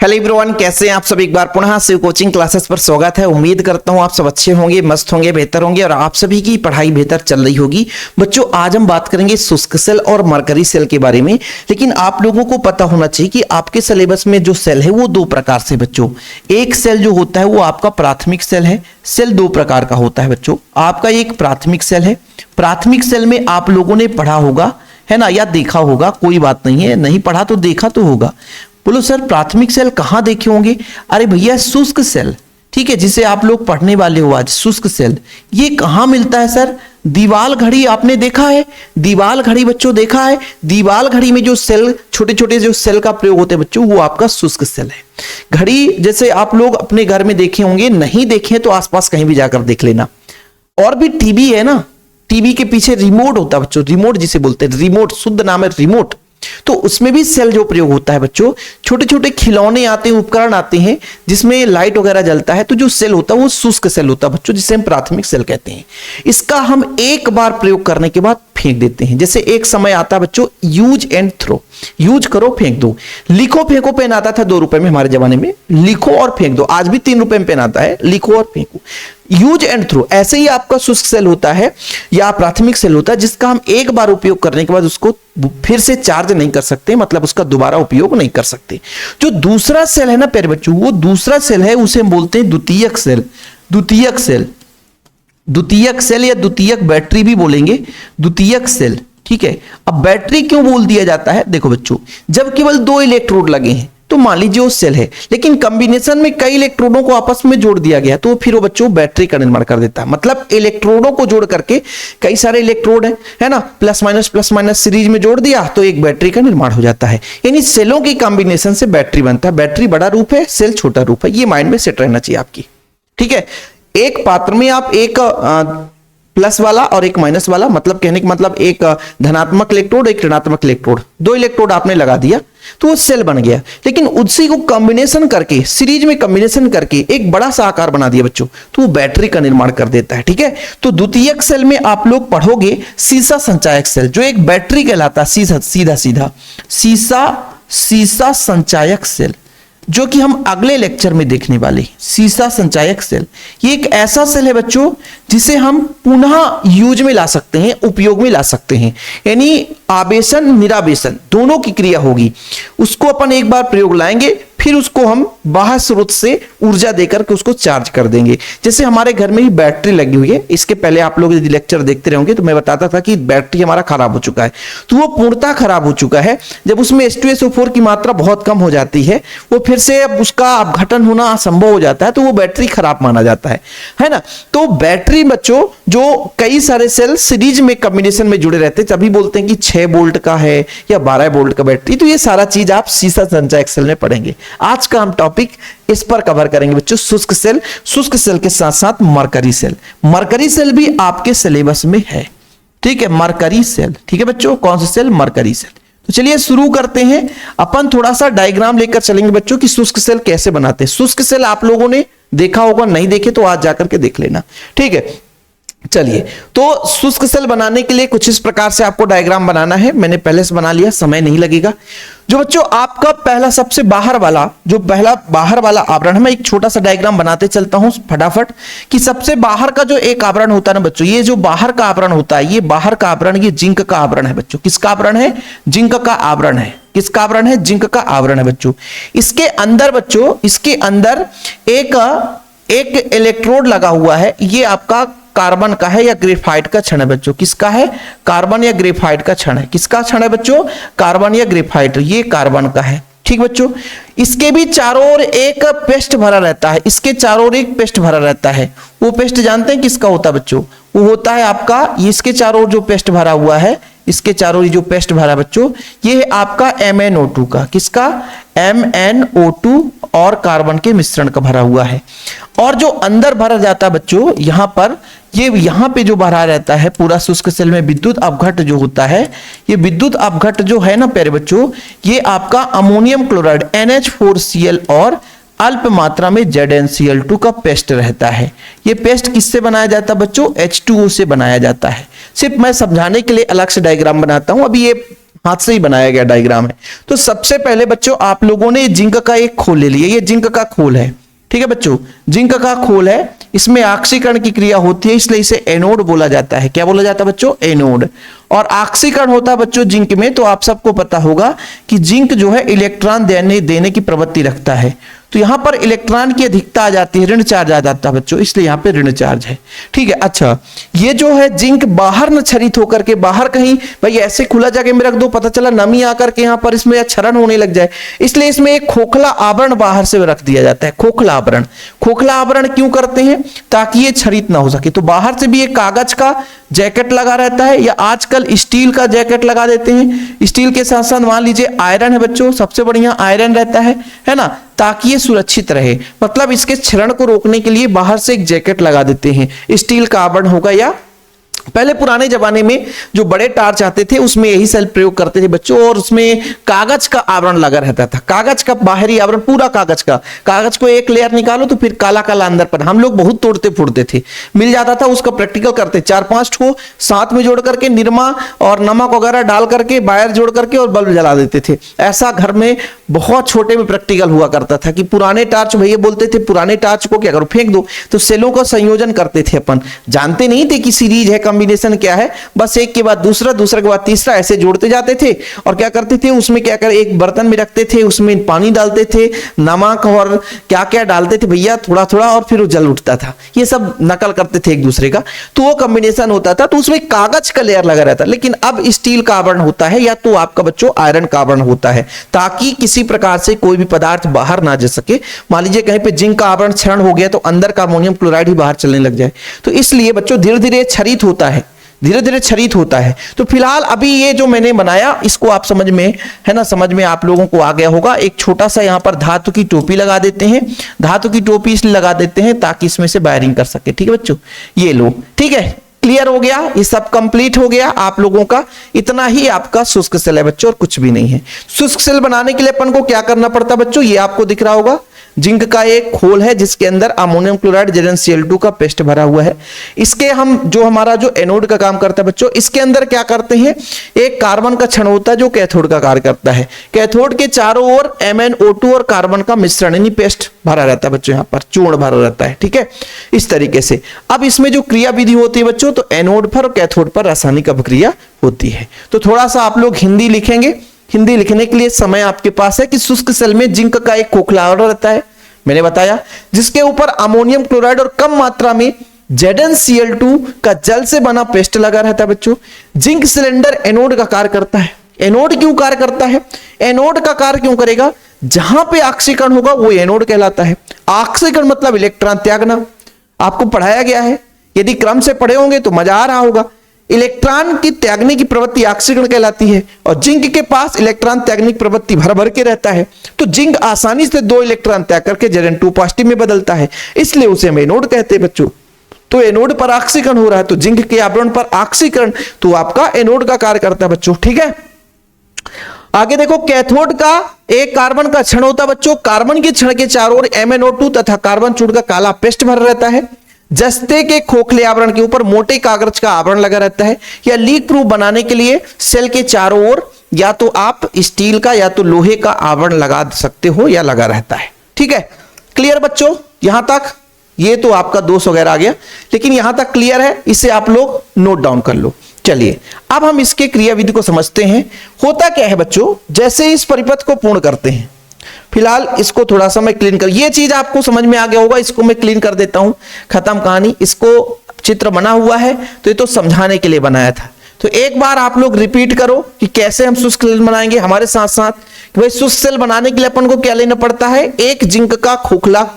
Hello everyone, कैसे हैं आप सब। एक बार पुनः शिव कोचिंग क्लासेस पर स्वागत है। उम्मीद करता हूं आप सब अच्छे होंगे, मस्त होंगे, बेहतर होंगे और आप सभी की पढ़ाई बेहतर चल रही होगी। बच्चों, आज हम बात करेंगे शुष्क सेल और मरकरी सेल के बारे में। लेकिन आप लोगों को पता होना चाहिए कि आपके सिलेबस में जो सेल है वो दो प्रकार से बच्चों। एक सेल जो होता है वो आपका प्राथमिक सेल है। सेल दो प्रकार का होता है बच्चों। आपका एक प्राथमिक सेल है। प्राथमिक सेल में आप लोगों ने पढ़ा होगा, है ना, या देखा होगा, कोई बात नहीं है, नहीं पढ़ा तो देखा तो होगा। बोलो सर, प्राथमिक सेल कहां देखे होंगे? अरे भैया, शुष्क सेल, ठीक है, जिसे आप लोग पढ़ने वाले हो आज, शुष्क सेल। ये कहां मिलता है सर? दीवाल घड़ी आपने देखा है? दीवाल घड़ी बच्चों देखा है? दीवाल घड़ी में जो सेल, छोटे छोटे जो सेल का प्रयोग होते हैं बच्चों, वो आपका शुष्क सेल है। घड़ी जैसे आप लोग अपने घर में देखे होंगे, नहीं देखे तो आसपास कहीं भी जाकर देख लेना। और भी टीवी है ना, टीवी के पीछे रिमोट होता है बच्चों, रिमोट जिसे बोलते हैं, रिमोट शुद्ध नाम है रिमोट। तो उसमें भी सेल जो प्रयोग होता है बच्चों, छोटे छोटे खिलौने आते हैं, उपकरण आते हैं जिसमें लाइट वगैरह जलता है। तो जो सेल होता है वो शुष्क सेल होता है बच्चों, जिसे हम प्राथमिक सेल कहते हैं। इसका हम एक बार प्रयोग करने के बाद फेंक देते हैं। जैसे एक समय आता है बच्चों, यूज एंड थ्रो, यूज करो फेंक दो। लिखो फेंको पेन आता था 2 रुपए में हमारे जमाने में, लिखो और फेंक दो। आज भी 3 रुपए में पेन आता है, लिखो और फेंको। यूज एंड थ्रो, ऐसे ही आपका शुष्क सेल होता है या प्राथमिक सेल होता है, जिसका हम एक बार उपयोग करने के बाद उसको फिर से चार्ज नहीं कर सकते, मतलब उसका दोबारा उपयोग नहीं कर सकते। जो दूसरा सेल है ना प्यारे बच्चों, वो दूसरा सेल है, उसे हम बोलते हैं द्वितीयक सेल। द्वितीयक सेल, द्वितीयक सेल या द्वितीयक बैटरी भी बोलेंगे, द्वितीयक सेल, ठीक है। अब बैटरी क्यों बोल दिया जाता है? देखो बच्चों, जब केवल 2 इलेक्ट्रोड लगे हैं तो मान लीजिए वो सेल है, लेकिन कॉम्बिनेशन में कई इलेक्ट्रोडों को आपस में जोड़ दिया गया, तो फिर वो बच्चों बैटरी का निर्माण कर देता है। मतलब इलेक्ट्रोडों को जोड़ करके, कई सारे इलेक्ट्रोड है ना, प्लस माइनस सीरीज में जोड़ दिया तो एक बैटरी का निर्माण हो जाता है। यानी सेलों की कॉम्बिनेशन से बैटरी बनता है। बैटरी बड़ा रूप है, सेल छोटा रूप है, ये माइंड में सेट रहना चाहिए आपकी, ठीक है। एक पात्र में आप एक प्लस वाला और एक माइनस वाला, मतलब कहने का मतलब एक धनात्मक इलेक्ट्रोड, एक ऋणात्मक इलेक्ट्रोड, 2 इलेक्ट्रोड आपने लगा दिया तो वो सेल बन गया। लेकिन उसी को कॉम्बिनेशन करके, सीरीज में कॉम्बिनेशन करके एक बड़ा सा आकार बना दिया बच्चों, तो वो बैटरी का निर्माण कर देता है, ठीक है। तो द्वितीयक सेल में आप लोग पढ़ोगे सीसा संचायक सेल, जो एक बैटरी कहलाता है। सीसा संचायक सेल, जो कि हम अगले लेक्चर में देखने वाले हैं। सीसा संचायक सेल ये एक ऐसा सेल है बच्चों जिसे हम पुनः यूज में ला सकते हैं, उपयोग में ला सकते हैं। यानी आवेशन निरावेशन दोनों की क्रिया होगी। उसको अपन एक बार प्रयोग लाएंगे, फिर उसको हम बाहर स्रोत से ऊर्जा देकर के उसको चार्ज कर देंगे। जैसे हमारे घर में ही बैटरी लगी हुई है, इसके पहले आप लोग यदि लेक्चर देखते रहोगे तो मैं बताता था कि बैटरी हमारा खराब हो चुका है, तो वो पूर्णतः खराब हो चुका है। जब उसमें H2SO4 की मात्रा बहुत कम हो जाती है, वो फिर से अब उसका अपघटन होना असंभव हो जाता है, तो वो बैटरी खराब माना जाता है ना। तो बैटरी बच्चों, जो कई सारे सेल सीरीज में कॉम्बिनेशन में जुड़े रहते हैं, तभी बोलते हैं कि 6 वोल्ट का है या 12 वोल्ट का बैटरी। तो ये सारा चीज आप सीसा संचायक सेल में पढ़ेंगे। आज का हम टॉपिक इस पर कवर करेंगे बच्चों, शुष्क सेल। शुष्क सेल के साथ साथ मरकरी सेल। मरकरी सेल भी आपके सिलेबस में है, ठीक है। मरकरी सेल, ठीक है बच्चों। कौन सा सेल? Mercury cell. तो चलिए शुरू करते हैं। अपन थोड़ा सा डायग्राम लेकर चलेंगे बच्चों कि शुष्क सेल कैसे बनाते हैं। शुष्क सेल आप लोगों ने देखा होगा, नहीं देखे तो आज जाकर के देख लेना, ठीक है। चलिए, तो शुष्क सेल बनाने के लिए कुछ इस प्रकार से आपको डायग्राम बनाना है। मैंने पहले से बना लिया, समय नहीं लगेगा। जो बच्चों आपका पहला सबसे बाहर वाला, जो पहला बाहर वाला आवरण है, मैं एक छोटा सा डायग्राम बनाते चलता हूं फटाफट कि सबसे बाहर का जो एक आवरण होता है ना बच्चों, ये जो बाहर का आवरण होता है, ये बाहर का आवरण, ये जिंक का आवरण है बच्चों। किसका आवरण है? जिंक का आवरण है। किसका आवरण है? जिंक का आवरण है बच्चों। इसके अंदर बच्चों, इसके अंदर एक इलेक्ट्रोड लगा हुआ है। ये आपका कार्बन का है या ग्रेफाइट का क्षण है बच्चों। किसका है? कार्बन या ग्रेफाइट का क्षण है। किसका क्षण है बच्चों? कार्बन या ग्रेफाइट। ये कार्बन का है, ठीक बच्चों। इसके भी चारों ओर एक पेस्ट भरा रहता है। इसके चारों ओर एक पेस्ट भरा रहता है। वो पेस्ट जानते हैं किसका होता है बच्चों? वो होता है आपका, इसके चारों ओर जो पेस्ट भरा हुआ है, इसके चारों जो पेस्ट भरा बच्चों, ये है आपका MnO2 का। किसका? MnO2 और कार्बन के मिश्रण का भरा हुआ है। और जो अंदर भरा जाता है बच्चों, यहां पर, ये यहां पे जो भरा रहता है पूरा शुष्क सेल में, विद्युत अपघट जो होता है, ये विद्युत अपघट जो है ना प्यारे बच्चों, ये आपका अमोनियम क्लोराइड NH4Cl और अल्प मात्रा में ZnCl2 का पेस्ट रहता है। ये पेस्ट किससे बनाया जाता है बच्चों? H2O से बनाया जाता है। सिर्फ मैं समझाने के लिए अलग से डायग्राम बनाता हूं। अभी ये हाथ से ही बनाया गया डायग्राम है। तो सबसे पहले बच्चों आप लोगों ने जिंक का एक खोल ले लिया, ये जिंक का खोल है, ठीक है बच्चों, जिंक का खोल है, इसमें ऑक्सीकरण की क्रिया होती है, इसलिए इसे एनोड बोला जाता है। क्या बोला जाता है बच्चों? एनोड। और ऑक्सीकरण होता है बच्चों जिंक में, तो आप सबको पता होगा कि जिंक जो है इलेक्ट्रॉन देने की प्रवृत्ति रखता है, तो यहां पर इलेक्ट्रॉन की अधिकता आ जाती है, ऋण चार्ज आ जाता है बच्चों, इसलिए यहां पे ऋण चार्ज है, ठीक है। अच्छा, ये जो है जिंक बाहर न क्षरित होकर के, बाहर कहीं भाई ऐसे खुला जगह में रख दो, पता चला नमी आकर के यहां पर इसमें क्षरण होने लग जाए, इसलिए इसमें एक खोखला आवरण बाहर से रख दिया जाता है, खोखला आवरण। खोखला आवरण क्यों करते हैं? ताकि ये क्षरित ना हो सके। तो बाहर से भी एक कागज का जैकेट लगा रहता है, या आजकल स्टील का जैकेट लगा देते हैं। स्टील के साथ साथ मान लीजिए आयरन है बच्चों, सबसे बढ़िया आयरन रहता है ना, ताकि ये सुरक्षित रहे। मतलब इसके क्षरण को रोकने के लिए बाहर से एक जैकेट लगा देते हैं, स्टील का आवरण होगा, या पहले पुराने जमाने में जो बड़े टार्च आते थे उसमें यही सेल प्रयोग करते थे बच्चों, और उसमें कागज का आवरण लगा रहता था, कागज का बाहरी आवरण, पूरा कागज का। कागज को एक लेयर निकालो तो फिर काला काला अंदर पर। हम लोग बहुत तोड़ते फूटते थे, मिल जाता था उसका प्रैक्टिकल करते, 4-5 को साथ में जोड़ करके निरमा और नमक वगैरह डाल करके वायर जोड़ करके और बल्ब जला देते थे। ऐसा घर में बहुत छोटे में प्रैक्टिकल हुआ करता था कि पुराने टार्च, भैया बोलते थे पुराने टार्च को क्या करो, फेंक दो। तो सेलों का संयोजन करते थे अपन, जानते नहीं थे कि सीरीज है, कॉम्बिनेशन क्या है, बस एक के बाद दूसरा, दूसरे के बाद तीसरा, ऐसे जोड़ते जाते थे। और क्या करते थे उसमें, क्या कर एक बर्तन में रखते थे, उसमें पानी डालते थे, नमक और क्या क्या डालते थे भैया, थोड़ा थोड़ा, और फिर वो जल उठता था। ये सब नकल करते थे एक दूसरे का, तो वो कॉम्बिनेशन होता था। तो उसमें कागज का लेयर लगा रहता, लेकिन अब स्टील का आवरण होता है, या तो आपका बच्चों आयरन का आवरण होता है, ताकि किसी प्रकार से कोई भी पदार्थ बाहर ना जा सके। मान लीजिए कहीं पे जिंक का आवरण क्षरण हो गया तो अंदर का अमोनियम क्लोराइड ही बाहर चलने लग जाए। तो इसलिए बच्चों धीरे धीरे क्षरित होता है, धीरे धीरे क्षरित होता है। तो फिलहाल अभी ये जो मैंने बनाया, इसको आप समझ में है ना, समझ में आप लोगों को आ गया होगा। एक छोटा सा यहाँ पर धातु की टोपी लगा देते हैं, धातु की टोपी इसलिए लगा देते हैं ताकि इसमें से वायरिंग कर सके, ठीक है बच्चों, ये लो, ठीक है, क्लियर हो गया, ये सब कंप्लीट हो गया आप लोगों का। इतना ही आपका शुष्क सेल है बच्चों, और कुछ भी नहीं है। शुष्क सेल बनाने के लिए अपन को क्या करना पड़ता है बच्चों, ये आपको दिख रहा होगा, जिंक का एक खोल है जिसके अंदर अमोनियम क्लोराइड ZnCl2 का पेस्ट भरा हुआ है। इसके हम जो हमारा जो एनोड का काम करता है बच्चों, इसके अंदर क्या करते हैं, एक कार्बन का क्षण होता है जो कैथोड का कार्य करता है। कैथोड के चारों ओर MnO2 और कार्बन का मिश्रण यानी पेस्ट भरा रहता है बच्चों, यहाँ पर चूर्ण भरा रहता है, ठीक है, इस तरीके से। अब इसमें जो क्रिया विधि होती है बच्चों, तो एनोड पर और कैथोड पर रासायनिक अभिक्रिया होती है। तो थोड़ा सा आप लोग हिंदी लिखेंगे, हिंदी लिखने के लिए समय आपके पास है कि शुष्क सेल में जिंक का एक खोखला आवरण रहता है, मैंने बताया, जिसके ऊपर अमोनियम क्लोराइड और कम मात्रा में ZnCl2 का जल से बना पेस्ट लगा रहता है बच्चों। जिंक सिलेंडर एनोड का कार्य करता है। एनोड क्यों कार्य करता है? एनोड का कार्य क्यों करेगा? जहां पे ऑक्सीकरण होगा वो एनोड कहलाता है। ऑक्सीकरण मतलब इलेक्ट्रॉन त्यागना, आपको पढ़ाया गया है, यदि क्रम से पढ़े होंगे तो मजा आ रहा होगा। इलेक्ट्रॉन की त्यागने की प्रवृत्ति ऑक्सीकरण कहलाती है, और जिंक के पास इलेक्ट्रॉन त्यागने की प्रवृत्ति भर भर के रहता है, तो जिंक आसानी से 2 इलेक्ट्रॉन त्याग करके Zn2 पॉजिटिव में बदलता है, इसलिए उसे हम एनोड कहते हैं बच्चों। तो एनोड पर ऑक्सीकरण हो रहा है, तो जिंक के आवरण पर ऑक्सीकरण तो आपका एनोड का कार्य करता है बच्चों, ठीक है। आगे देखो, कैथोड का एक कार्बन का क्षण होता है बच्चों। कार्बन के क्षण के चारों ओर MnO2 तथा कार्बन चूर्ण का काला पेस्ट भरा रहता है। जस्ते के खोखले आवरण के ऊपर मोटे कागज का आवरण लगा रहता है। या लीक प्रूफ बनाने के लिए सेल के चारों ओर या तो आप स्टील का या तो लोहे का आवरण लगा सकते हो या लगा रहता है, ठीक है। क्लियर बच्चों, यहां तक? ये तो आपका दोष वगैरह आ गया, लेकिन यहां तक क्लियर है, इसे आप लोग नोट डाउन कर लो। चलिए अब हम इसके क्रिया विधि को समझते हैं। होता क्या है बच्चों, जैसे इस परिपथ को पूर्ण करते हैं, फिलहाल इसको थोड़ा सा मैं क्लीन कर, ये चीज आपको समझ में आ गया होगा, इसको मैं क्लीन कर देता हूं, खत्म कहानी। इसको चित्र बना हुआ है तो ये तो समझाने के लिए बनाया था, तो एक बार आप लोग रिपीट करो कि कैसे हम शुष्क सेल बनाएंगे हमारे साथ साथ। भाई शुष्क सेल बनाने के लिए अपन को क्या लेना पड़ता है, एक जिंक का खोखला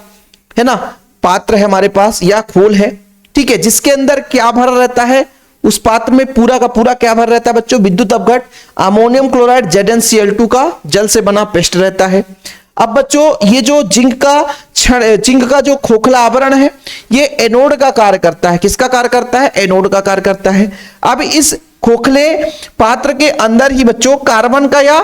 है ना, पात्र है हमारे पास या खोल है, ठीक है, जिसके अंदर क्या भरा रहता है, उस पात्र में पूरा का पूरा क्या भर रहता है बच्चों, विद्युत अपघट अमोनियम क्लोराइड ZnCl2 का जल से बना पेस्ट रहता है। अब बच्चों ये जो जिंक का जो खोखला आवरण है, ये एनोड का कार्य करता है। किसका कार्य करता है? एनोड का कार्य करता है। अब इस खोखले पात्र के अंदर ही बच्चों कार्बन का या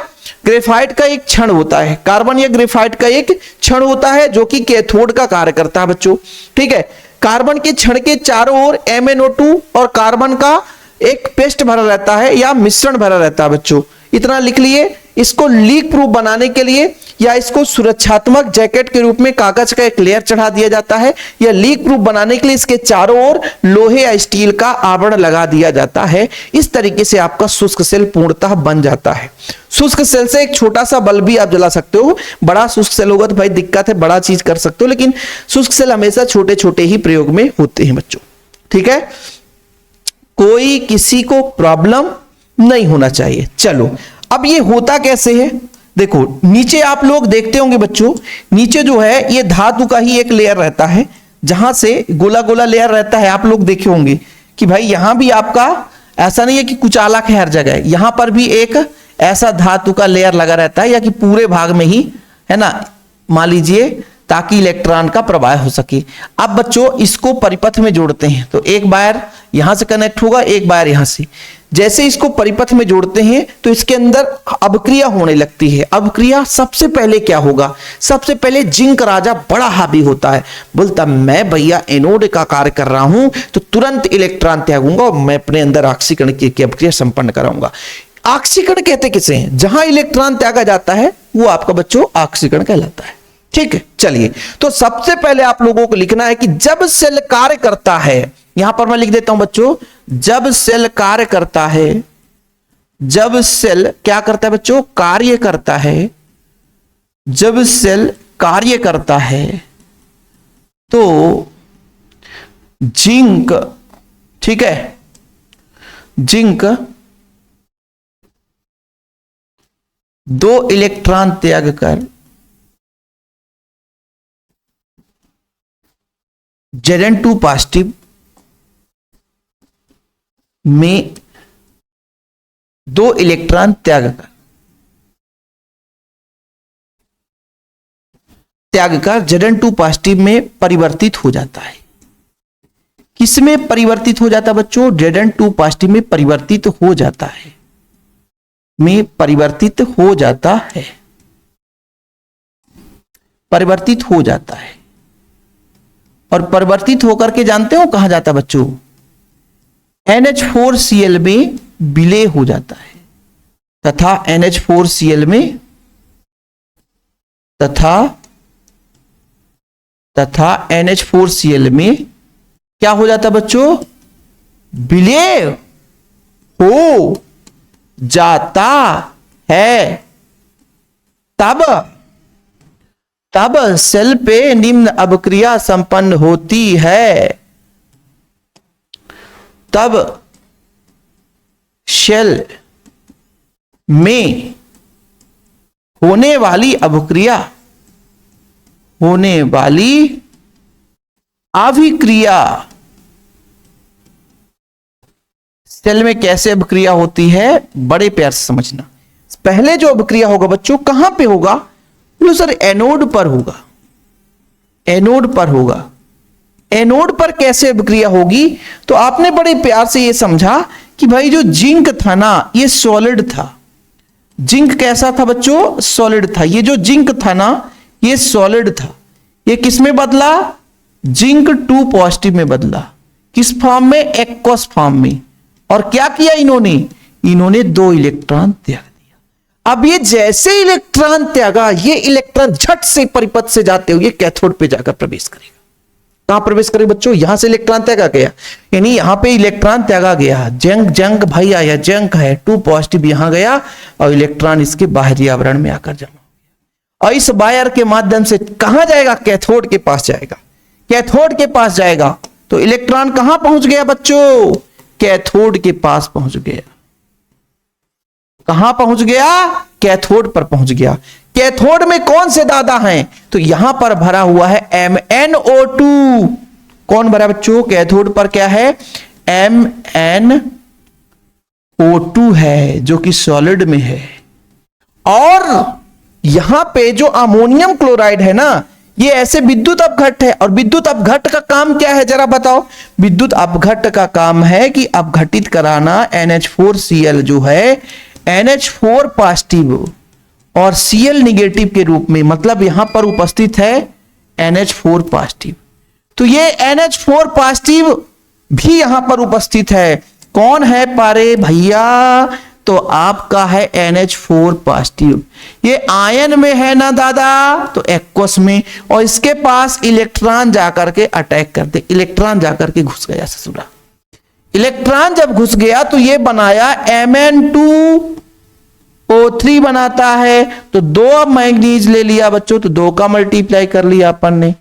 ग्रेफाइट का एक क्षण होता है, कार्बन या ग्रेफाइट का एक क्षण होता है जो कि कैथोड का कार्य करता है बच्चों, ठीक है। कार्बन के क्षण के चारों ओर MnO2 और कार्बन का एक पेस्ट भरा रहता है या मिश्रण भरा रहता है बच्चों, इतना लिख लिए। इसको लीक प्रूफ बनाने के लिए या इसको सुरक्षात्मक जैकेट के रूप में कागज का एक लेयर चढ़ा दिया जाता है, या लीक प्रूफ बनाने के लिए इसके चारों ओर लोहे या स्टील का आवरण लगा दिया जाता है। इस तरीके से आपका शुष्क सेल पूर्णतः बन जाता है। शुष्क सेल से एक छोटा सा बल्ब भी आप जला सकते हो। बड़ा शुष्क सेल होगा तो भाई दिक्कत है, बड़ा चीज कर सकते हो, लेकिन शुष्क सेल हमेशा छोटे छोटे ही प्रयोग में होते हैं बच्चों। ठीक है, कोई किसी को प्रॉब्लम नहीं होना चाहिए। चलो अब ये होता कैसे है, देखो नीचे आप लोग देखते होंगे बच्चों, नीचे जो है ये धातु का ही एक लेयर रहता है, जहां से गोला गोला लेयर रहता है। आप लोग देखे होंगे कि भाई यहां भी आपका ऐसा नहीं है कि कुचालक है हर जगह, यहां पर भी एक ऐसा धातु का लेयर लगा रहता है, या कि पूरे भाग में ही है ना, मान लीजिए, ताकि इलेक्ट्रॉन का प्रवाह हो सके। अब बच्चों इसको परिपथ में जोड़ते हैं तो एक वायर यहां से कनेक्ट होगा, एक वायर यहां से। जैसे इसको परिपथ में जोड़ते हैं तो इसके अंदर अबक्रिया होने लगती है। अबक्रिया सबसे पहले क्या होगा, सबसे पहले जिंक राजा बड़ा हावी होता है, बोलता मैं भैया एनोड का कार्य कर रहा हूं तो तुरंत इलेक्ट्रॉन त्यागूंगा और मैं अपने अंदर ऑक्सीकरण की अबक्रिया संपन्न कराऊंगा। ऑक्सीकरण कहते किसे हैं, जहां इलेक्ट्रॉन त्यागा जाता है वो आपका बच्चों ऑक्सीकरण कहलाता है। ठीक है, चलिए तो सबसे पहले आप लोगों को लिखना है कि जब सेल कार्य करता है, यहां पर मैं लिख देता हूं बच्चों, जब सेल कार्य करता है, जब सेल क्या करता है बच्चों, कार्य करता है, जब सेल कार्य करता है तो जिंक, ठीक है, जिंक 2 इलेक्ट्रॉन त्याग कर Zn2 पॉजिटिव में 2 इलेक्ट्रॉन त्याग कर Zn2 पॉजिटिव में परिवर्तित हो जाता है। किसमें परिवर्तित हो जाता है बच्चों, Zn2 पॉजिटिव में परिवर्तित हो जाता है, में परिवर्तित हो जाता है, परिवर्तित हो जाता है। और परिवर्तित होकर के जानते हो कहां जाता बच्चों, NH4Cl में विलय हो जाता है, तथा NH4Cl में तथा NH4Cl में क्या हो जाता बच्चों, विलय हो जाता है। तब सेल पे निम्न अबक्रिया संपन्न होती है। तब सेल में होने वाली अभिक्रिया, सेल में कैसे अभिक्रिया होती है, बड़े प्यार से समझना। पहले जो अभिक्रिया होगा बच्चों कहां पे होगा, बोलो सर एनोड पर होगा, एनोड पर होगा। एनोड पर कैसे अभिक्रिया होगी, तो आपने बड़े प्यार से ये समझा कि भाई जो जिंक था ना ये सॉलिड था। जिंक कैसा था बच्चों, सॉलिड था। ये जो जिंक था ना ये सॉलिड था, ये किस में बदला, जिंक 2 पॉजिटिव में बदला। किस फॉर्म में, एक्वस फॉर्म में। और क्या किया इन्होंने 2 इलेक्ट्रॉन त्याग दिया। अब ये जैसे इलेक्ट्रॉन त्यागा, ये इलेक्ट्रॉन झट से परिपथ से जाते हुए कैथोड पे जाकर प्रवेश करेगा। कहां प्रवेश करेगा बच्चों, यहां से इलेक्ट्रॉन त्यागा गया, यानी यहां पे इलेक्ट्रॉन त्यागा गया, जंक भाई आया, जंक है 2 पॉजिटिव यहां गया और इलेक्ट्रॉन इसके बाहरी आवरण में आकर जमा हो गया। और इस वायर के माध्यम से कहां जाएगा, कैथोड के पास जाएगा। कैथोड के पास जाएगा तो इलेक्ट्रॉन कहां पहुंच गया बच्चों, कैथोड के पास पहुंच गया। कहां पहुंच गया, कैथोड पर पहुंच गया। कैथोड में कौन से दादा हैं, तो यहां पर भरा हुआ है MnO2। कौन भरा बच्चों, कैथोड पर क्या है, MnO2 है जो कि सॉलिड में है। और यहां पे जो अमोनियम क्लोराइड है ना, ये ऐसे विद्युत अपघट्ट है। और विद्युत अपघट्ट का काम क्या है जरा बताओ, विद्युत अपघट्ट का काम है कि अपघटित कराना NH4Cl जो है NH4 पॉजिटिव और Cl निगेटिव के रूप में, मतलब यहां पर उपस्थित है NH4 पॉजिटिव। तो ये NH4 पॉजिटिव भी यहां पर उपस्थित है। कौन है पारे भैया, तो आपका है NH4 पॉजिटिव। ये आयन में है ना दादा, तो एक्वस में, और इसके पास इलेक्ट्रॉन जाकर के अटैक कर दे, इलेक्ट्रॉन जाकर के घुस गया ससुरा। इलेक्ट्रॉन जब घुस गया तो ये बनाया Mn2O3 बनाता है। तो 2 मैग्नीज ले लिया बच्चों, तो 2 का मल्टीप्लाई कर लिया अपन ने।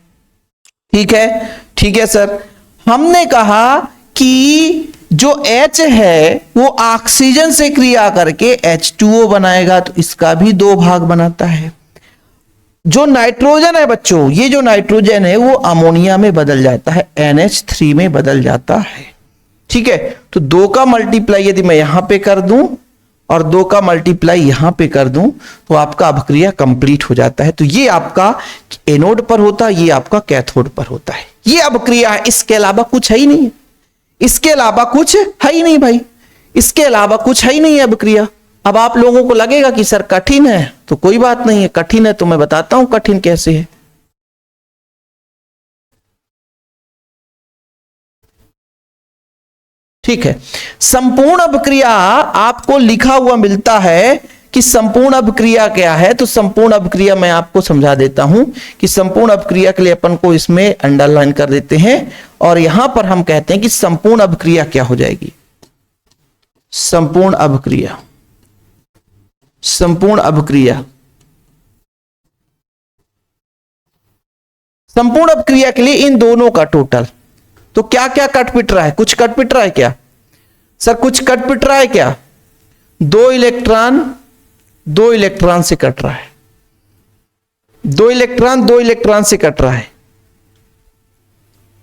ठीक है सर। हमने कहा कि जो H है वो ऑक्सीजन से क्रिया करके H2O बनाएगा, तो इसका भी 2 भाग बनाता है। जो नाइट्रोजन है बच्चों, ये जो नाइट्रोजन है वो अमोनिया में बदल जाता है, NH3 में बदल जाता है। ठीक है, तो 2 का मल्टीप्लाई यदि मैं यहां पे कर दूं और 2 का मल्टीप्लाई यहां पे कर दूं तो आपका अभिक्रिया कंप्लीट हो जाता है। तो ये आपका एनोड पर होता है, ये आपका कैथोड पर होता है। ये अभिक्रिया है, इसके अलावा कुछ है ही नहीं है, इसके अलावा कुछ है ही नहीं भाई, इसके अलावा कुछ है ही नहीं है अभिक्रिया। अब आप लोगों को लगेगा कि सर कठिन है, तो कोई बात नहीं है, कठिन है तो मैं बताता हूं कठिन कैसे है। ठीक है, संपूर्ण अभिक्रिया आपको लिखा हुआ मिलता है कि संपूर्ण अभिक्रिया क्या है। तो संपूर्ण अभिक्रिया मैं आपको समझा देता हूं कि संपूर्ण अभिक्रिया के लिए अपन को इसमें अंडरलाइन कर देते हैं और यहां पर हम कहते हैं कि संपूर्ण अभिक्रिया क्या हो जाएगी। संपूर्ण अभिक्रिया, संपूर्ण अभिक्रिया, संपूर्ण अभिक्रिया के लिए इन दोनों का टोटल। तो क्या क्या कट पिट रहा है, कुछ कट पिट रहा है क्या सर, कुछ कट पिट रहा है क्या? 2 इलेक्ट्रॉन से कट रहा है, 2 इलेक्ट्रॉन से कट रहा है।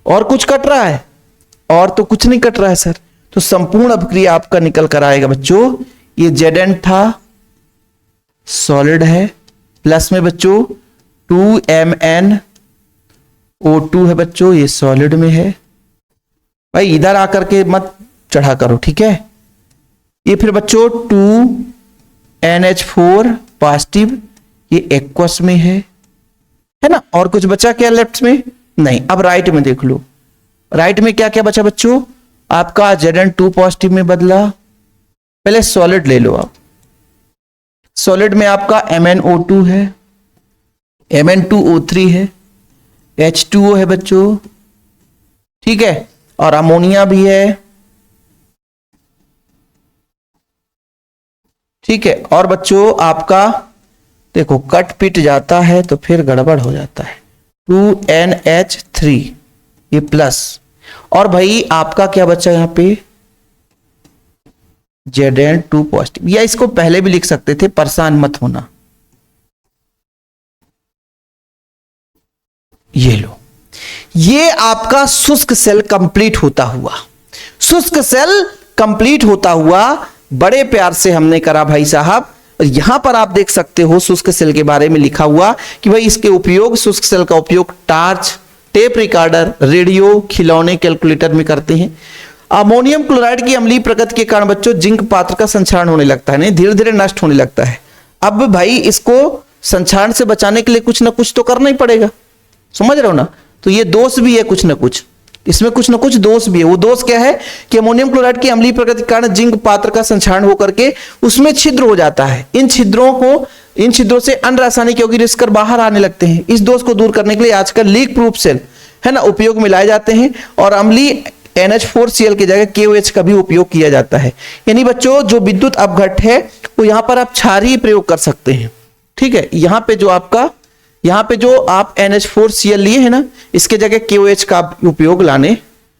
और कुछ कट रहा है? और तो कुछ नहीं कट रहा है सर। तो संपूर्ण अभिक्रिया आपका निकल कर आएगा बच्चों, ये Zn था सॉलिड है, प्लस में बच्चों 2MnO2 है बच्चों, ये सॉलिड में है। भाई इधर आकर के मत चढ़ा करो, ठीक है। ये फिर बच्चों 2NH4 पॉजिटिव, ये एक्वस में है ना। और कुछ बचा क्या लेफ्ट में? नहीं। अब राइट में देख लो, राइट में क्या क्या बचा बच्चों, आपका Zn2 पॉजिटिव में बदला। पहले सॉलिड ले लो आप, सॉलिड में आपका MnO2 है, Mn2O3 है, H2O है बच्चों, ठीक है, और अमोनिया भी है, ठीक है। और बच्चों आपका देखो कट पिट जाता है तो फिर गड़बड़ हो जाता है, 2NH3 ये प्लस, और भाई आपका क्या बचा यहां पे Zn2 पॉजिटिव, या इसको पहले भी लिख सकते थे, परेशान मत होना। ये लो, ये आपका शुष्क सेल कंप्लीट होता हुआ, शुष्क सेल कंप्लीट होता हुआ बड़े प्यार से हमने करा भाई साहब। यहां पर आप देख सकते हो शुष्क सेल के बारे में लिखा हुआ कि भाई इसके उपयोग, शुष्क सेल का उपयोग टार्च, टेप रिकॉर्डर, रेडियो, खिलौने, कैलकुलेटर में करते हैं। अमोनियम क्लोराइड की अम्लीय प्रकृति के कारण बच्चों जिंक पात्र का संक्षारण होने लगता है, नहीं धीरे धीरे नष्ट होने लगता है। अब भाई इसको संक्षारण से बचाने के लिए कुछ ना कुछ तो करना ही पड़ेगा, समझ रहे हो ना। तो ये दोष भी है कुछ ना कुछ, इसमें कुछ ना कुछ दोष भी है। वो दोष क्या है कि अमोनियम क्लोराइड की अम्लीय प्रकृति के कारण जिंक पात्र का संक्षारण होकर के उसमें छिद्र हो जाता है। इन छिद्रों से अन्य रासायनिक यौगिक रिसकर बाहर आने लगते हैं। इस दोष को दूर करने के लिए आजकल लीक प्रूफ सेल है ना उपयोग में लाए जाते हैं, और अम्लीय NH4Cl की जगह KOH का भी उपयोग किया जाता है। यानी बच्चों जो विद्युत अपघट्ट है वो यहां पर आप क्षारीय प्रयोग कर सकते हैं, ठीक है। यहाँ पे जो आप NH4Cl लिए है ना, इसके जगह KOH का उपयोग लाने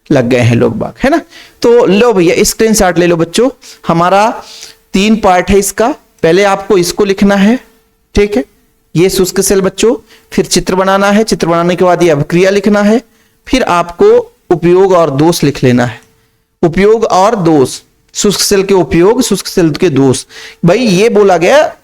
लग गए हैं लोग बाग, है ना। तो लो भैया स्क्रीनशॉट ले लो बच्चों। हमारा 3 पार्ट है इसका, पहले आपको इसको लिखना है, ठीक है, ये शुष्क सेल बच्चों, फिर चित्र बनाना है, चित्र बनाने के बाद ये अभिक्रिया लिखना है, फिर आपको उपयोग और दोष लिख लेना है। उपयोग और दोष, शुष्क सेल के उपयोग, शुष्क सेल के दोष। भाई ये बोला गया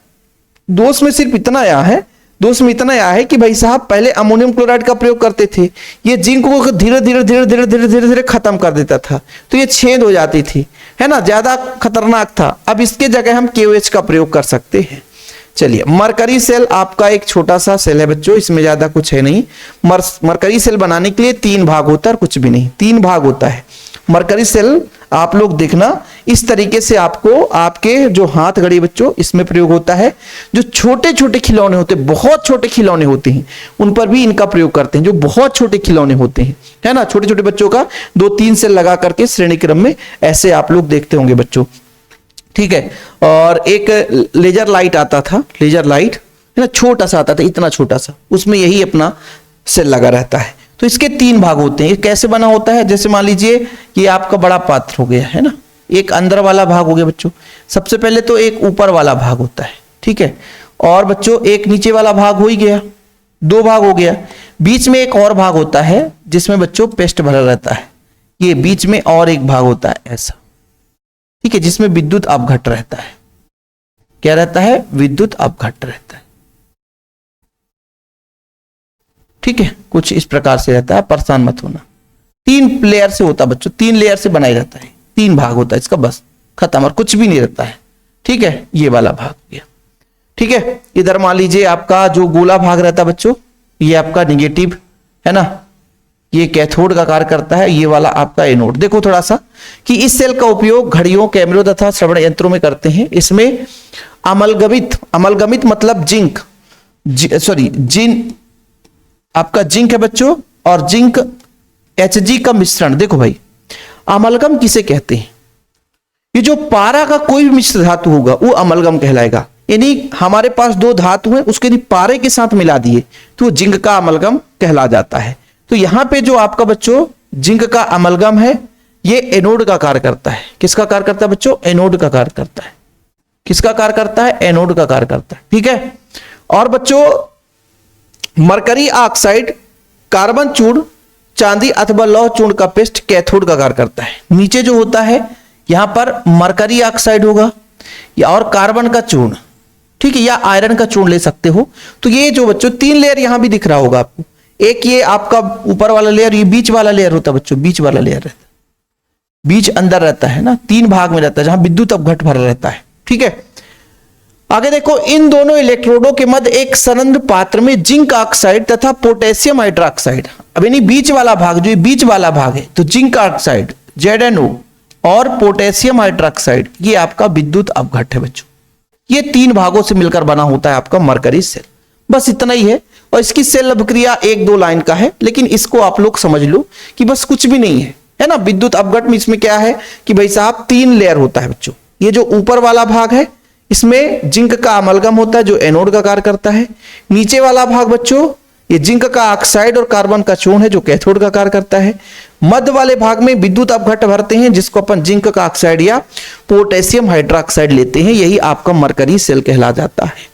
दोष में सिर्फ इतना आया है, दोष में इतना आया है कि भाई साहब पहले अमोनियम क्लोराइड का प्रयोग करते थे, ये जिंक को धीरे धीरे खत्म कर देता था, तो ये छेद हो जाती थी, है ना, ज्यादा खतरनाक था। अब इसके जगह हम KOH का प्रयोग कर सकते हैं। चलिए, मरकरी सेल आपका एक छोटा सा सेल है बच्चों, इसमें ज्यादा कुछ है नहीं। मरकरी सेल बनाने के लिए 3 भाग होता है और कुछ भी नहीं, 3 भाग होता है। मरकरी सेल आप लोग देखना, इस तरीके से आपको आपके जो हाथ घड़ी बच्चों इसमें प्रयोग होता है। जो छोटे छोटे खिलौने होते हैं, बहुत छोटे खिलौने होते हैं, उन पर भी इनका प्रयोग करते हैं। जो बहुत छोटे खिलौने होते हैं, है ना, छोटे छोटे बच्चों का 2-3 सेल लगा करके श्रेणी क्रम में ऐसे आप लोग देखते होंगे बच्चों। ठीक है, और एक लेजर लाइट आता था, लेजर लाइट है ना, छोटा सा आता था, इतना छोटा सा, उसमें यही अपना सेल लगा रहता है। तो इसके 3 भाग होते हैं। ये कैसे बना होता है, जैसे मान लीजिए ये आपका बड़ा पात्र हो गया है ना, एक अंदर वाला भाग हो गया बच्चों। सबसे पहले तो एक ऊपर वाला भाग होता है, ठीक है, और बच्चों एक नीचे वाला भाग हो ही गया, 2 भाग हो गया। बीच में एक और भाग होता है जिसमें बच्चों पेस्ट भरा रहता है। ये बीच में और एक भाग होता है ऐसा, ठीक है, जिसमें विद्युत अपघट्ट रहता है। क्या रहता है, विद्युत अपघट्ट रहता है। ठीक है, कुछ इस प्रकार से रहता है, परेशान मत होना। 3 लेयर से होता है बच्चों, 3 लेयर से बनाया जाता है, 3 भाग होता है इसका, बस खत्म, और कुछ भी नहीं रहता है। ठीक है, ये वाला भाग गया। ठीक है, इधर मान लीजिए आपका जो गोला भाग रहता है बच्चों, ये आपका निगेटिव है ना, ये कैथोड का कार्य करता है, ये वाला आपका एनोड। देखो थोड़ा सा कि इस सेल का उपयोग घड़ियों, कैमरों तथा श्रवण यंत्रों में करते हैं। इसमें अमलगमित मतलब जिंक, आपका जिंक है बच्चों, और जिंक Hg का मिश्रण। देखो भाई, अमलगम किसे कहते हैं, ये जो पारा का कोई भी मिश्र धातु होगा वो अमलगम कहलाएगा। यानी हमारे पास 2 धातु हैं, उसके यदि पारे के साथ मिला दिए तो जिंक का अमलगम कहला जाता है। तो यहां पे जो आपका बच्चों जिंक का अमलगम है, ये एनोड का कार्य करता है। किसका कार्य करता है बच्चों, एनोड का कार्य करता है। किसका कार्य करता है, एनोड का कार्य करता है। ठीक है, और बच्चों मरकरी ऑक्साइड, कार्बन चूर्ण, चांदी अथवा लौह चूर्ण का पेस्ट कैथोड का कार्य करता है। नीचे जो होता है यहां पर मरकरी ऑक्साइड होगा, या और कार्बन का चूर्ण, ठीक है, या आयरन का चूर्ण ले सकते हो। तो ये जो बच्चों 3 लेयर यहां भी दिख रहा होगा आपको, एक ये आपका ऊपर वाला लेयर, ये बीच वाला लेयर होता है बच्चों, बीच वाला लेयर रहता है, बीच अंदर रहता है ना, 3 भाग में रहता है जहां विद्युत अपघट्ट भरा रहता है। ठीक है, आगे देखो, इन दोनों इलेक्ट्रोडों के मध्य एक संबंध पात्र में जिंक ऑक्साइड तथा पोटेशियम हाइड्रोक्साइड। अब यानी बीच वाला भाग, जो बीच वाला भाग है, तो जिंक ऑक्साइड ZnO और पोटेशियम हाइड्रोक्साइड, ये आपका विद्युत अपघट्ट है बच्चों। ये 3 भागों से मिलकर बना होता है आपका मरकरी सेल। बस इतना ही है, और इसकी सेल अभिक्रिया 1-2 लाइन का है, लेकिन इसको आप लोग समझ लो कि बस कुछ भी नहीं है ना। विद्युत अपघट्ट में इसमें क्या है कि भाई साहब 3 लेयर होता है बच्चों। ये जो ऊपर वाला भाग है, इसमें जिंक का अमलगम होता है जो एनोड का कार्य करता है। नीचे वाला भाग बच्चों, ये जिंक का ऑक्साइड और कार्बन का चूर्ण है जो कैथोड का कार्य करता है। मध्य वाले भाग में विद्युत अपघट्ट भरते हैं, जिसको अपन जिंक का ऑक्साइड या पोटेशियम हाइड्रोक्साइड लेते हैं, यही आपका मरकरी सेल कहला जाता है।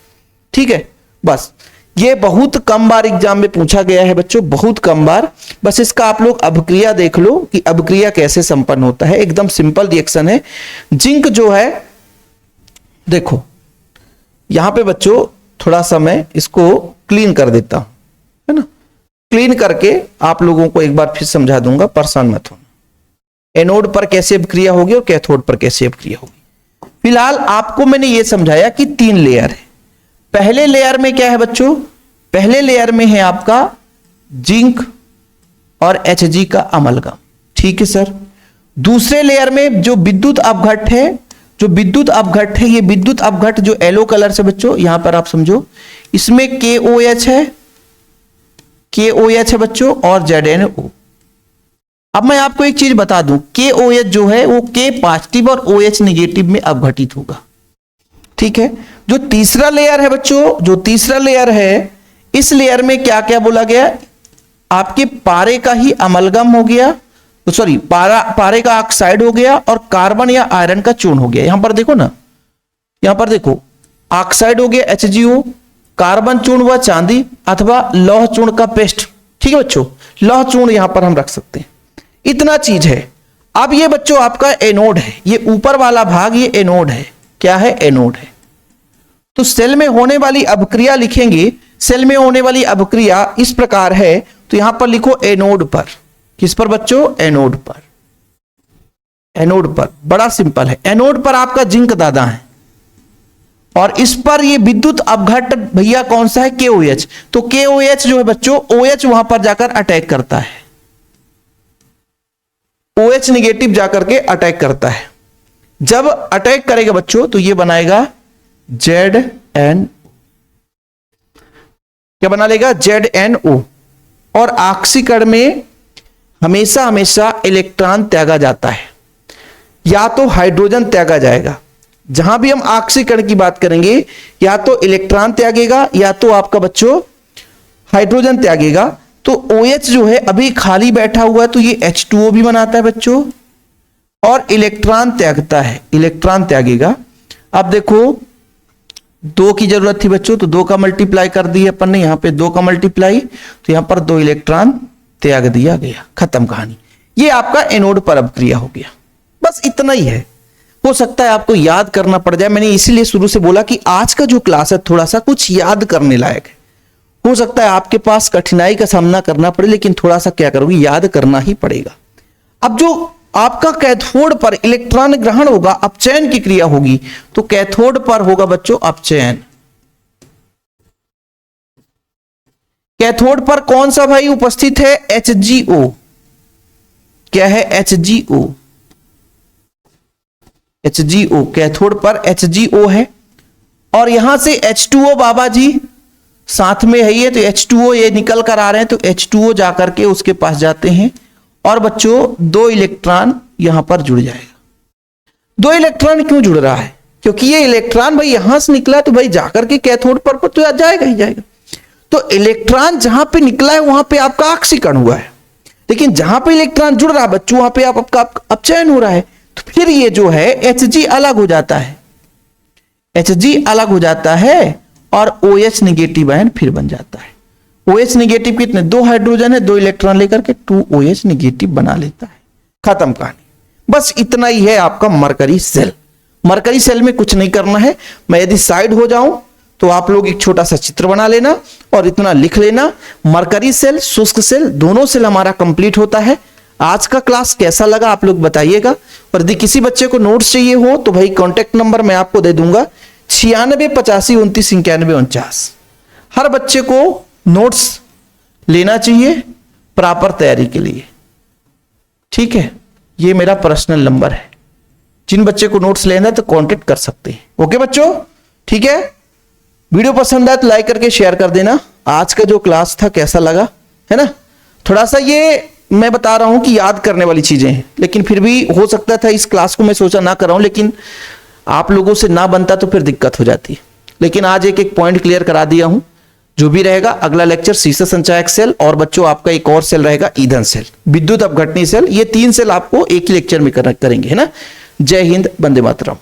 ठीक है, बस ये बहुत कम बार एग्जाम में पूछा गया है बच्चों, बहुत कम बार। बस इसका आप लोग अभिक्रिया देख लो कि अभिक्रिया कैसे संपन्न होता है, एकदम सिंपल रिएक्शन है। जिंक जो है, देखो यहां पे बच्चों थोड़ा सा मैं इसको क्लीन कर देता हूं, है ना, क्लीन करके आप लोगों को एक बार फिर समझा दूंगा, परेशान मत होना। एनोड पर कैसे अभिक्रिया होगी और कैथोड पर कैसे अभिक्रिया होगी। फिलहाल आपको मैंने ये समझाया कि 3 लेयर है। पहले लेयर में क्या है बच्चों, पहले लेयर में है आपका जिंक और Hg का अमलगम। ठीक है सर। दूसरे लेयर में जो विद्युत अपघट्ट है, जो विद्युत अपघट्ट है, ये विद्युत अपघट्ट जो येलो कलर से बच्चों यहां पर आप समझो, इसमें KOH है, KOH है बच्चों, और ZnO। अब मैं आपको एक चीज बता दूं, KOH जो है वो K पॉजिटिव और OH नेगेटिव में अपघटित होगा। ठीक है, जो तीसरा लेयर है बच्चों, जो तीसरा लेयर है, इस लेयर में क्या क्या बोला गया, आपके पारे का ही अमलगम हो गया, तो सॉरी पारे का ऑक्साइड हो गया, और कार्बन या आयरन का चूर्ण हो गया। यहां पर देखो ना, यहां पर देखो ऑक्साइड हो गया HgO, कार्बन चूर्ण व चांदी अथवा लौह चूर्ण का पेस्ट। ठीक है बच्चों, लौह चूर्ण यहां पर हम रख सकते हैं। इतना चीज है। अब ये बच्चों आपका एनोड है, ये ऊपर वाला भाग ये एनोड है। क्या है, एनोड है। तो सेल में होने वाली अभिक्रिया लिखेंगे, सेल में होने वाली अभिक्रिया इस प्रकार है, तो यहां पर लिखो एनोड पर। किस पर बच्चों, एनोड पर। एनोड पर बड़ा सिंपल है, एनोड पर आपका जिंक दादा है, और इस पर ये विद्युत अपघट्ट भैया कौन सा है, KOH। तो KOH जो है बच्चों, OH वहां पर जाकर अटैक करता है। OH निगेटिव जाकर के अटैक करता है। जब अटैक करेगा बच्चों तो ये बनाएगा ZN, क्या बना लेगा? ZNO। और ऑक्सीकरण में हमेशा हमेशा इलेक्ट्रॉन त्यागा जाता है, या तो हाइड्रोजन त्यागा जाएगा। जहां भी हम ऑक्सीकरण की बात करेंगे या तो इलेक्ट्रॉन त्यागेगा या तो आपका बच्चों हाइड्रोजन त्यागेगा। तो OH जो है अभी खाली बैठा हुआ है तो ये H2O भी बनाता है बच्चों और इलेक्ट्रॉन त्यागता है, इलेक्ट्रॉन त्यागेगा। अब देखो 2 की जरूरत थी बच्चों तो 2 का मल्टीप्लाई कर दिया अपन ने, यहां पे 2 का मल्टीप्लाई तो यहां पर 2 इलेक्ट्रॉन त्याग दिया गया, खत्म कहानी। ये आपका एनोड पर अपक्रिया हो गया। बस इतना ही है, हो सकता है आपको याद करना पड़ जाए। मैंने इसीलिए शुरू से बोला कि आज का जो क्लास है थोड़ा सा कुछ याद करने लायक है। हो सकता है आपके पास कठिनाई का सामना करना पड़े, लेकिन थोड़ा सा क्या करोगे, याद करना ही पड़ेगा। अब जो आपका कैथोड पर इलेक्ट्रॉन ग्रहण होगा, अपचयन की क्रिया होगी, तो कैथोड पर होगा बच्चों अपचयन। कैथोड पर कौन सा भाई उपस्थित है? HgO। क्या है? HgO। HgO, कैथोड पर HgO है। और यहां से H2O बाबा जी साथ में है, ये तो H2O ये निकल कर आ रहे हैं तो H2O जाकर के उसके पास जाते हैं और बच्चों 2 इलेक्ट्रॉन यहां पर जुड़ जाएगा। 2 इलेक्ट्रॉन क्यों जुड़ रहा है? क्योंकि ये इलेक्ट्रॉन भाई यहां से निकला तो भाई जाकर के कैथोड पर तो जाएगा ही जाएगा। तो इलेक्ट्रॉन जहां पे निकला है वहां पे आपका ऑक्सीकरण हुआ है, लेकिन जहां पे इलेक्ट्रॉन जुड़ रहा है बच्चों वहां पे आपका अपचयन हो रहा है। तो फिर ये जो है Hg अलग हो जाता है, Hg अलग हो जाता है और OH निगेटिव आयन फिर बन जाता है। OH निगेटिव कितने? 2 हाइड्रोजन है, 2 इलेक्ट्रॉन लेकर के 2OH निगेटिव बना लेता है, खत्म कहानी। बस इतना ही है आपका मरकरी सेल। मरकरी सेल में कुछ नहीं करना है। मैं यदि साइड हो जाऊं तो आप लोग एक छोटा सा चित्र बना लेना और इतना लिख लेना, मरकरी सेल, शुष्क सेल, दोनों सेल हमारा कंप्लीट होता है। आज का क्लास कैसा लगा आप लोग बताइएगा। और यदि किसी बच्चे को नोट्स चाहिए हो तो भाई कांटेक्ट नंबर मैं आपको दे दूंगा 96 85 29 91 49। हर बच्चे को नोट्स लेना चाहिए प्रॉपर तैयारी के लिए, ठीक है? ये मेरा पर्सनल नंबर है, जिन बच्चे को नोट्स लेना है तो कांटेक्ट कर सकते हैं। ओके बच्चों, ठीक है? वीडियो पसंद आए तो लाइक करके शेयर कर देना। आज का जो क्लास था कैसा लगा, है ना? थोड़ा सा ये मैं बता रहा हूं कि याद करने वाली चीजें हैं, लेकिन फिर भी हो सकता था इस क्लास को मैं सोचा ना कर रहा हूं, लेकिन आप लोगों से ना बनता तो फिर दिक्कत हो जाती है। लेकिन आज एक एक पॉइंट क्लियर करा दिया हूं। जो भी रहेगा अगला लेक्चर शीशा संचायक सेल और बच्चों आपका एक और सेल रहेगा ईंधन सेल, विद्युत अपघटनी सेल। ये 3 सेल आपको एक ही लेक्चर में करेंगे, है ना? जय हिंद, वंदे मातरम।